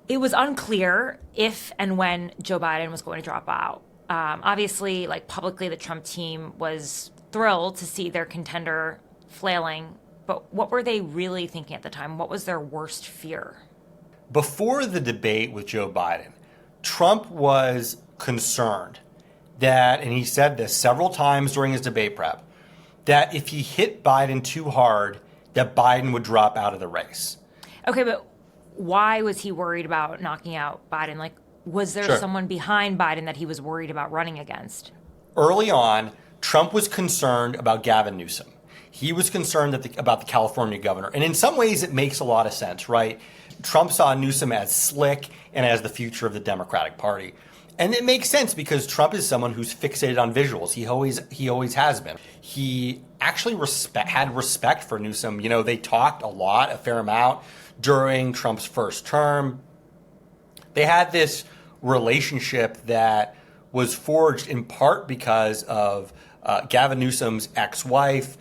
It was unclear if and when Joe Biden was going to drop out. Obviously, like publicly, the Trump team was thrilled to see their contender flailing. But what were they really thinking at the time? What was their worst fear? Before the debate with Joe Biden, Trump was concerned that, and he said this several times during his debate prep, that if he hit Biden too hard, that Biden would drop out of the race. Okay, but why was he worried about knocking out Biden? Like, was there someone behind Biden that he was worried about running against? Early on, Trump was concerned about Gavin Newsom. He was concerned about the California governor. And in some ways, it makes a lot of sense, right? Trump saw Newsom as slick and as the future of the Democratic Party. And it makes sense because Trump is someone who's fixated on visuals. He always has been. He actually had respect for Newsom. You know, they talked a fair amount during Trump's first term. They had this relationship that was forged in part because of Gavin Newsom's ex-wife,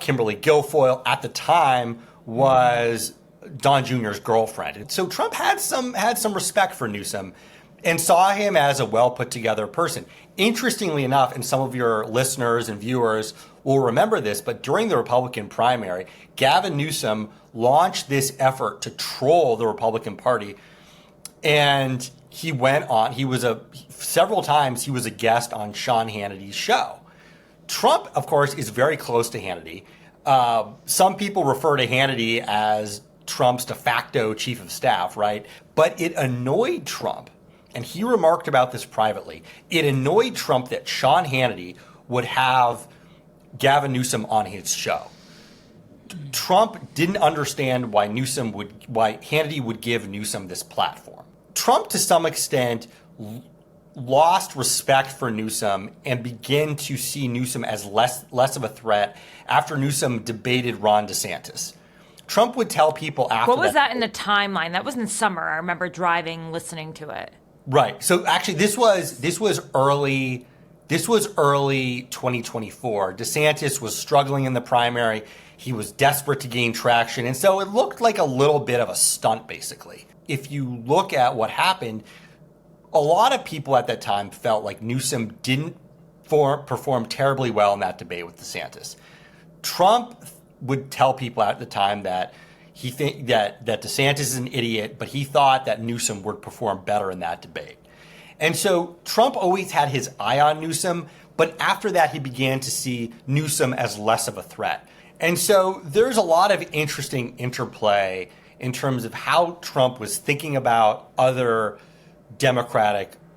Kimberly Guilfoyle, at the time was Don Jr.'s girlfriend. And so Trump had some respect for Newsom and saw him as a well put together person. Interestingly enough, and some of your listeners and viewers will remember this, but during the Republican primary, Gavin Newsom launched this effort to troll the Republican Party. And he went on, several times he was a guest on Sean Hannity's show. Trump, of course, is very close to Hannity. Some people refer to Hannity as Trump's de facto chief of staff, right? But it annoyed Trump, and he remarked about this privately. It annoyed Trump that Sean Hannity would have Gavin Newsom on his show. Trump didn't understand why Hannity would give Newsom this platform. Trump, to some extent, lost respect for Newsom and began to see Newsom as less of a threat after Newsom debated Ron DeSantis. Trump would tell people after What was that in the timeline? That was in summer. I remember driving, listening to it. Right. So actually, this was early 2024. DeSantis was struggling in the primary. He was desperate to gain traction. And so it looked like a little bit of a stunt, basically. If you look at what happened, a lot of people at that time felt like Newsom didn't perform terribly well in that debate with DeSantis. Trump would tell people at the time that he think that DeSantis is an idiot, but he thought that Newsom would perform better in that debate. And so Trump always had his eye on Newsom, but after that he began to see Newsom as less of a threat. And so there's a lot of interesting interplay in terms of how Trump was thinking about other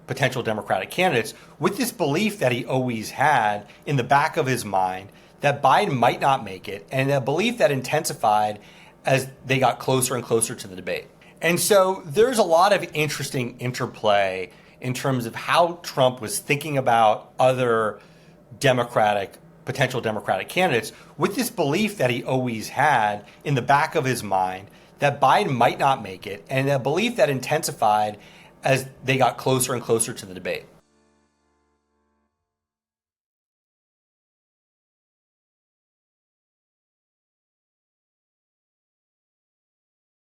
potential Democratic candidates, with this belief that he always had in the back of his mind that Biden might not make it, and a belief that intensified as they got closer and closer to the debate. And so there's a lot of interesting interplay in terms of how Trump was thinking about other potential Democratic candidates, with this belief that he always had in the back of his mind that Biden might not make it, and a belief that intensified as they got closer and closer to the debate.